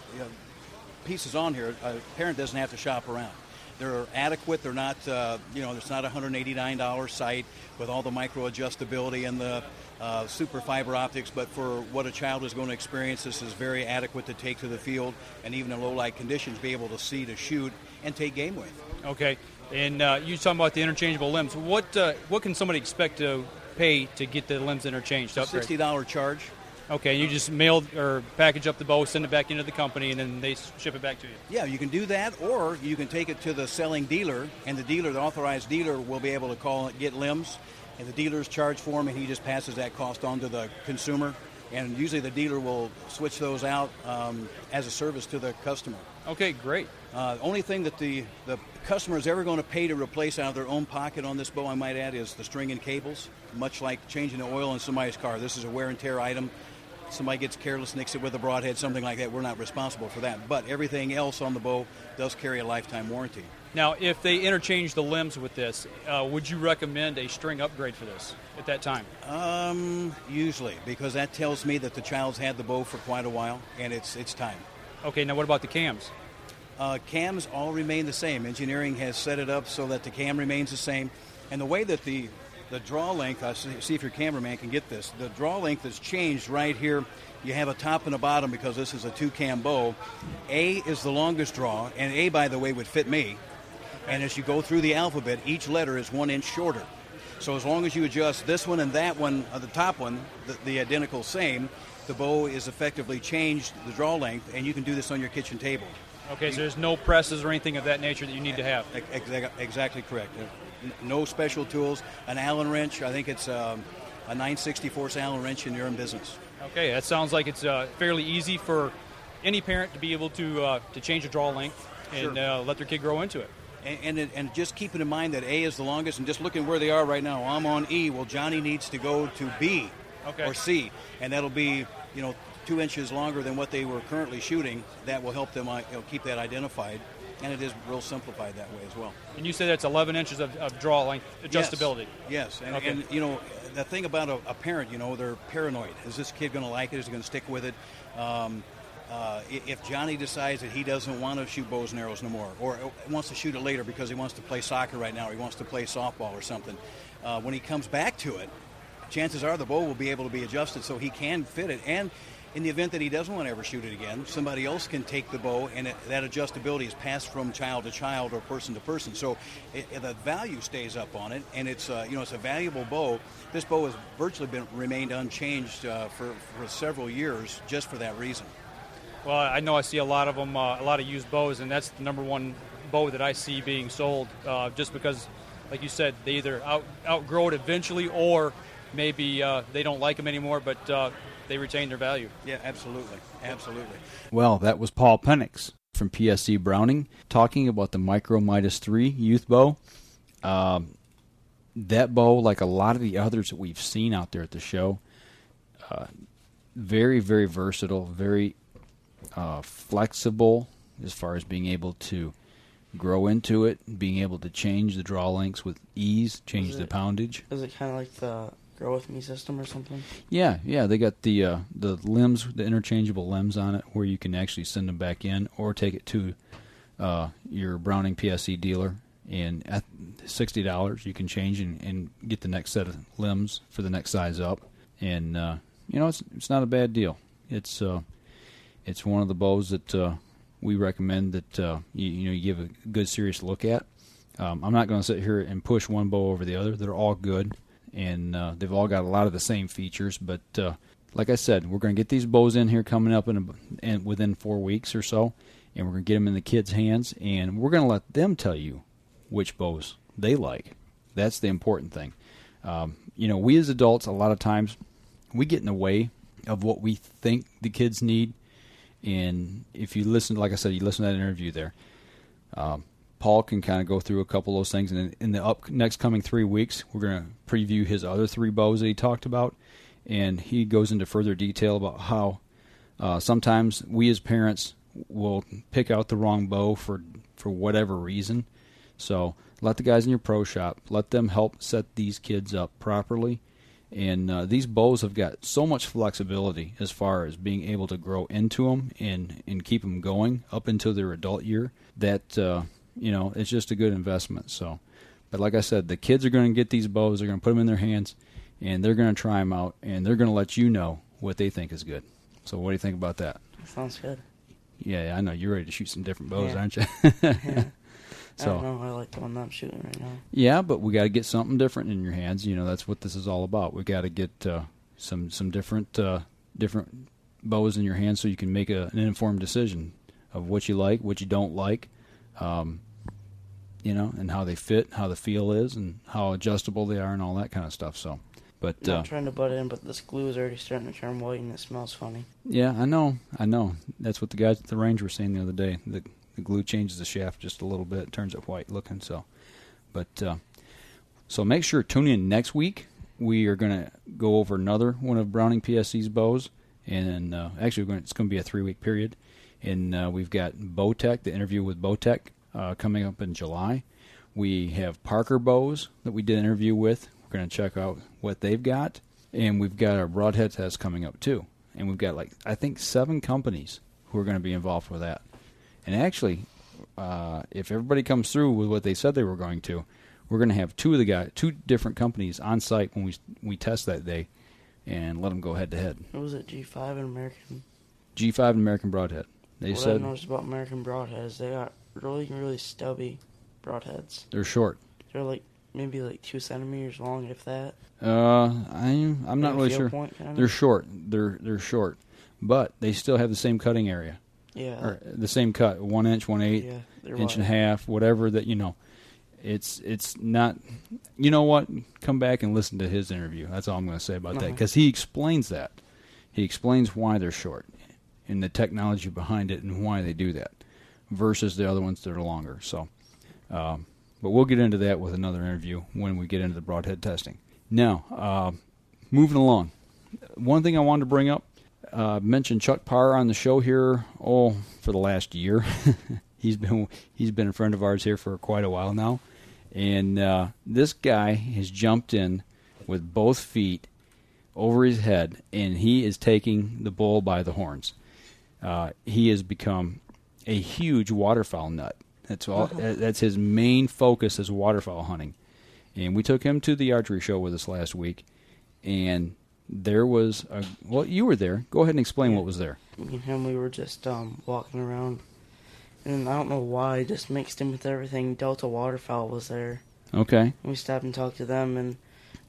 pieces on here, a parent doesn't have to shop around. They're adequate. They're not, it's not a $189 sight with all the micro adjustability and the super fiber optics, but for what a child is going to experience, this is very adequate to take to the field and even in low light conditions be able to see, to shoot, and take game with. Okay. And you're talking about the interchangeable limbs. What can somebody expect to pay to get the limbs interchanged? A $60 charge. Okay, you just mail or package up the bow, send it back into the company, and then they ship it back to you. Yeah, you can do that, or you can take it to the selling dealer, and the authorized dealer, will be able to call it, get limbs, and the dealer's charge for him, and he just passes that cost on to the consumer. And usually the dealer will switch those out as a service to the customer. Okay, great. Only thing that the customer is ever going to pay to replace out of their own pocket on this bow, I might add, is the string and cables. Much like changing the oil in somebody's car. This is a wear and tear item. Somebody gets careless, nicks it with a broadhead, something like that. We're not responsible for that. But everything else on the bow does carry a lifetime warranty. Now, if they interchange the limbs with this, would you recommend a string upgrade for this at that time? Usually, because that tells me that the child's had the bow for quite a while, and it's time. Okay, now what about the cams? Cams all remain the same. Engineering has set it up so that the cam remains the same. And the way that the draw length, see if your cameraman can get this, the draw length is changed right here. You have a top and a bottom because this is a 2-cam bow. A is the longest draw, and A, by the way, would fit me. And as you go through the alphabet, each letter is 1 inch shorter. So as long as you adjust this one and that one, the top one, the identical same, the bow is effectively changed, the draw length, and you can do this on your kitchen table. Okay, so there's no presses or anything of that nature that you need to have? Exactly correct. No special tools. An Allen wrench, I think it's a 9/64 Allen wrench, and you're in business. Okay, that sounds like it's fairly easy for any parent to be able to change a draw length and sure. Let their kid grow into it. And just keeping in mind that A is the longest, and just looking where they are right now, I'm on E. Well, Johnny needs to go to B or C, and that'll be 2 inches longer than what they were currently shooting. That will help them keep that identified, and it is real simplified that way as well. And you say that's 11 inches of draw length adjustability. Yes. And the thing about a parent, they're paranoid. Is this kid going to like it? Is he going to stick with it? if Johnny decides that he doesn't want to shoot bows and arrows no more, or wants to shoot it later because he wants to play soccer right now, or he wants to play softball or something, when he comes back to it, chances are the bow will be able to be adjusted so he can fit it. And in the event that he doesn't want to ever shoot it again, somebody else can take the bow, and that adjustability is passed from child to child or person to person. So the value stays up on it, and it's it's a valuable bow. This bow has virtually remained unchanged for several years just for that reason. Well, I know I see a lot of them, a lot of used bows, and that's the number one bow that I see being sold, just because, like you said, they either outgrow it eventually, or maybe they don't like them anymore, but they retain their value. Yeah, absolutely. Absolutely. Well, that was Paul Penix from PSC Browning talking about the Micro Midas 3 youth bow. That bow, like a lot of the others that we've seen out there at the show, very, very versatile, very flexible as far as being able to grow into it, being able to change the draw lengths with ease, change the poundage. Is it kind of like the Grow With Me system or something? Yeah, they got the limbs, the interchangeable limbs on it, where you can actually send them back in or take it to your Browning PSC dealer, and at $60 you can change and get the next set of limbs for the next size up. And it's not a bad deal. It's one of the bows that we recommend that you give a good serious look at. I'm not going to sit here and push one bow over the other. They're all good. And they've all got a lot of the same features, but like I said, we're going to get these bows in here coming up within 4 weeks or so, and we're going to get them in the kids' hands, and we're going to let them tell you which bows they like. That's the important thing. We as adults, a lot of times, we get in the way of what we think the kids need, and if you listen, like I said, you listen to that interview there, Paul can kind of go through a couple of those things, and in the next coming 3 weeks, we're going to preview his other 3 bows that he talked about, and he goes into further detail about how sometimes we as parents will pick out the wrong bow for whatever reason. So let the guys in your pro shop, let them help set these kids up properly, and these bows have got so much flexibility as far as being able to grow into them and keep them going up into their adult year that it's just a good investment. So, but like I said, the kids are going to get these bows, they're going to put them in their hands, and they're going to try them out, and they're going to let you know what they think is good. So what do you think about that? Sounds good. Yeah, I know. You're ready to shoot some different bows, aren't you? Yeah. So, I don't know. I like the one that I'm shooting right now. Yeah, but we got to get something different in your hands. That's what this is all about. We got to get some different bows in your hands so you can make an informed decision of what you like, what you don't like, and how they fit, how the feel is, and how adjustable they are, and all that kind of stuff. So, but not trying to butt in, but this glue is already starting to turn white, and it smells funny. Yeah, I know. That's what the guys at the range were saying the other day. The glue changes the shaft just a little bit, it turns it white looking. So, but so make sure tune in next week. We are going to go over another one of Browning PSC's bows, and actually it's going to be a 3-week period. And we've got Bowtech, the interview with Bowtech, coming up in July. We have Parker Bows that we did an interview with. We're going to check out what they've got. And we've got our broadhead test coming up too. And we've got I think 7 companies who are going to be involved with that. And actually, if everybody comes through with what they said they were going to, we're going to have 2 different companies on site when we test that day, and let them go head to head. What was it, G5 and American? G5 and American Broadhead. What I noticed about American Broadheads, they got really, really stubby broadheads. They're short. They're maybe 2 centimeters long, if that. I'm not really sure. Point, kind of? They're short. They're short, but they still have the same cutting area. Yeah. Or the same cut, 1 inch, 1/8, inch and a half, whatever that It's not. You know what? Come back and listen to his interview. That's all I'm going to say about that, because he explains that. He explains why they're short and the technology behind it and why they do that versus the other ones that are longer. So, but we'll get into that with another interview when we get into the broadhead testing. Now, moving along. One thing I wanted to bring up, mentioned Chuck Parr on the show here, for the last year. He's been a friend of ours here for quite a while now. And this guy has jumped in with both feet over his head, and he is taking the bull by the horns. he has become a huge waterfowl nut. That's all. That's his main focus is waterfowl hunting. And we took him to the archery show with us last week, and there was well, you were there. Go ahead and explain what was there. Me and him, we were just walking around, and I don't know why, just mixed in with everything. Delta Waterfowl was there. Okay. And we stopped and talked to them, and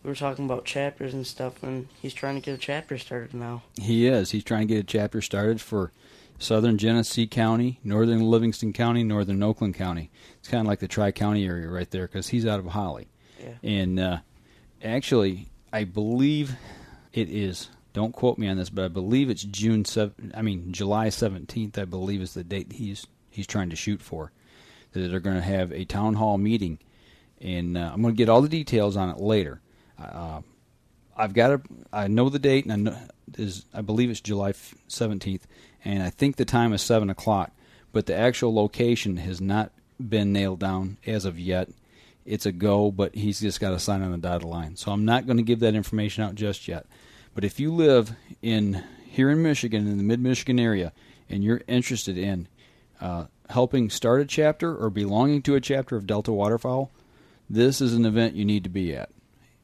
we were talking about chapters and stuff, and he's trying to get a chapter started now. He is. He's trying to get a chapter started for southern Genesee County, northern Livingston County, northern Oakland County. It's kind of like the Tri-County area right there because he's out of Holly. Yeah. And actually, I believe it is, don't quote me on this, but I believe it's July 17th, I believe is the date he's trying to shoot for. That they're going to have a town hall meeting, and I'm going to get all the details on it later. I know the date, and I believe it's July 17th, and I think the time is 7 o'clock, but the actual location has not been nailed down as of yet. It's a go, but he's just got to sign on the dotted line. So I'm not going to give that information out just yet. But if you live here in Michigan, in the mid-Michigan area, and you're interested in helping start a chapter or belonging to a chapter of Delta Waterfowl, this is an event you need to be at.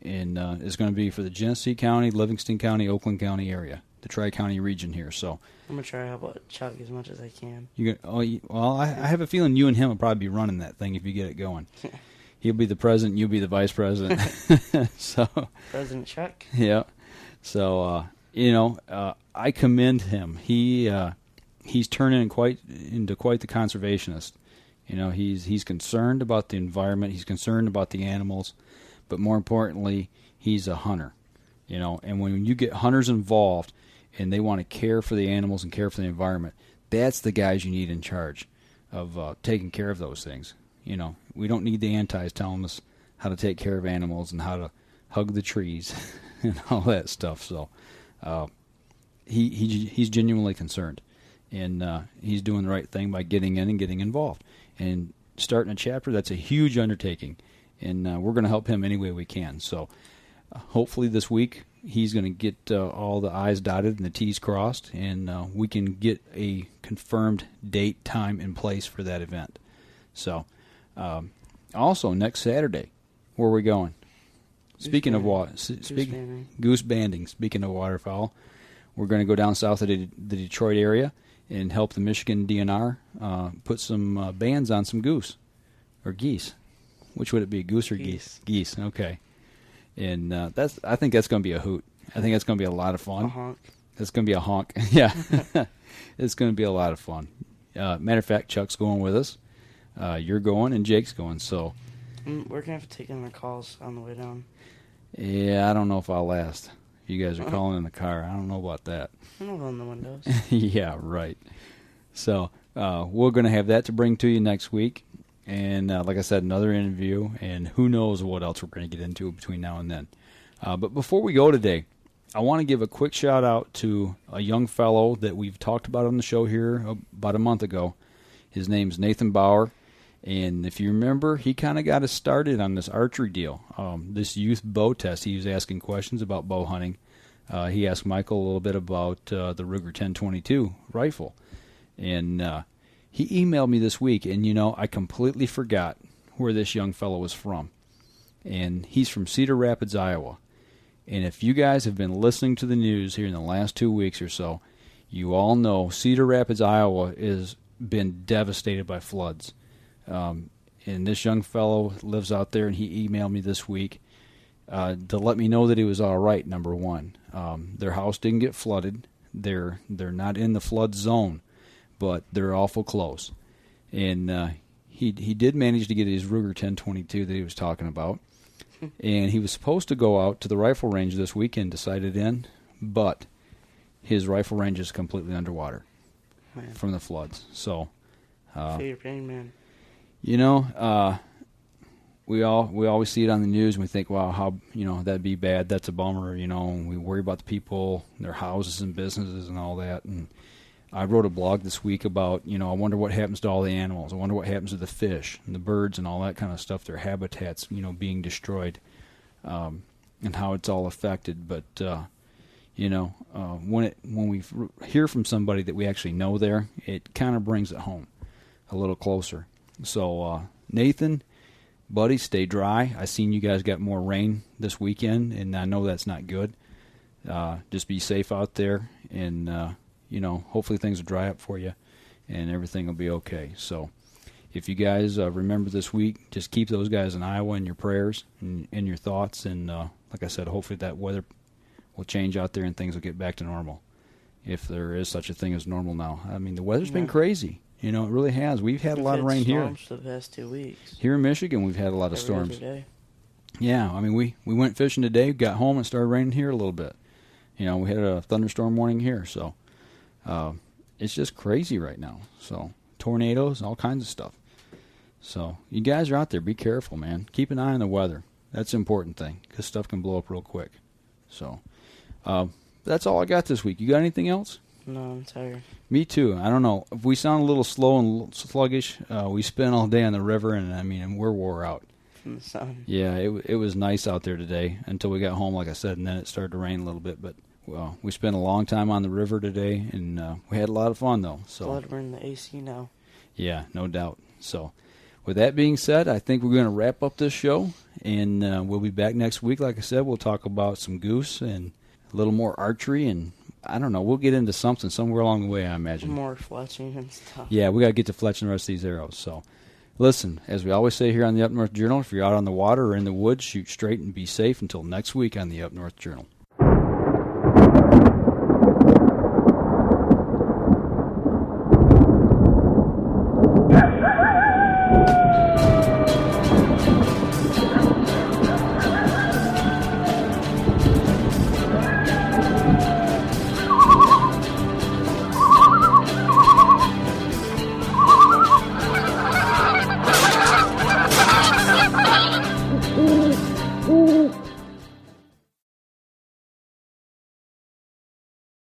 And it's going to be for the Genesee County, Livingston County, Oakland County area, the Tri-County region here. So I'm going to try to help out Chuck as much as I can. I have a feeling you and him will probably be running that thing if you get it going. He'll be the president, you'll be the vice president. So President Chuck? Yeah. So, I commend him. He's turning into quite the conservationist. He's concerned about the environment. He's concerned about the animals. But more importantly, he's a hunter. And when you get hunters involved and they want to care for the animals and care for the environment, that's the guys you need in charge of taking care of those things. We don't need the antis telling us how to take care of animals and how to hug the trees and all that stuff. So he's genuinely concerned, and he's doing the right thing by getting in and getting involved. And starting a chapter, that's a huge undertaking, and we're going to help him any way we can. So hopefully this week he's going to get all the I's dotted and the T's crossed, and we can get a confirmed date, time, and place for that event. So also next Saturday, where are we going? Speaking of goose banding. Speaking of waterfowl, we're going to go down south of the Detroit area and help the Michigan DNR put some bands on some goose or geese. Which would it be, goose or geese? Geese. Okay. And I think that's going to be a hoot. I think that's going to be a lot of fun. A honk. It's going to be a honk. Yeah. It's going to be a lot of fun. Matter of fact, Chuck's going with us. You're going and Jake's going. So we're going to have to take in our calls on the way down. Yeah, I don't know if I'll last. You guys are calling in the car. I don't know about that. I'm not on the windows. Yeah, right. So we're going to have that to bring to you next week. And like I said, another interview. And who knows what else we're going to get into between now and then. But before we go today, I want to give a quick shout-out to a young fellow that we've talked about on the show here about a month ago. His name's Nathan Bauer. And if you remember, he kind of got us started on this archery deal, this youth bow test. He was asking questions about bow hunting. He asked Michael a little bit about the Ruger 1022 rifle. And he emailed me this week, and, I completely forgot where this young fellow was from. And he's from Cedar Rapids, Iowa. And if you guys have been listening to the news here in the last 2 weeks or so, you all know Cedar Rapids, Iowa has been devastated by floods. And this young fellow lives out there, and he emailed me this week to let me know that he was all right, number one. Their house didn't get flooded. They're not in the flood zone, but they're awful close. And he did manage to get his Ruger 1022 that he was talking about. And he was supposed to go out to the rifle range this weekend, decided in, but his rifle range is completely underwater from the floods. So, feel your pain, man. We always see it on the news and we think, wow, how that'd be bad. That's a bummer. And we worry about the people, their houses and businesses and all that. And I wrote a blog this week about, I wonder what happens to all the animals. I wonder what happens to the fish and the birds and all that kind of stuff. Their habitats, being destroyed, and how it's all affected. But When we hear from somebody that we actually know there, it kind of brings it home a little closer. So, Nathan, buddy, stay dry. I seen you guys got more rain this weekend, and I know that's not good. Just be safe out there, and, hopefully things will dry up for you, and everything will be okay. So if you guys remember this week, just keep those guys in Iowa in your prayers and in your thoughts, and like I said, hopefully that weather will change out there and things will get back to normal, if there is such a thing as normal now. I mean, the weather's been crazy. It really has. We've had a lot of rain here. Storms for the past 2 weeks. Here in Michigan, we've had a lot of storms. Every other day. Yeah, I mean, we went fishing today, got home, and started raining here a little bit. We had a thunderstorm warning here, so it's just crazy right now. So tornadoes, all kinds of stuff. So you guys are out there, be careful, man. Keep an eye on the weather. That's the important thing, because stuff can blow up real quick. So that's all I got this week. You got anything else? No, I'm tired. Me too. I don't know. If we sound a little slow and sluggish, we spent all day on the river, and we're wore out. From the sun. Yeah, it was nice out there today until we got home, like I said, and then it started to rain a little bit. But we spent a long time on the river today, and we had a lot of fun, though. So glad we're in the AC now. Yeah, no doubt. So with that being said, I think we're going to wrap up this show, and we'll be back next week. Like I said, we'll talk about some goose and a little more archery, and I don't know, we'll get into something somewhere along the way, I imagine. More fletching and stuff. Yeah, we got to get to fletching the rest of these arrows. So listen, as we always say here on the Up North Journal, if you're out on the water or in the woods, shoot straight and be safe. Until next week on the Up North Journal.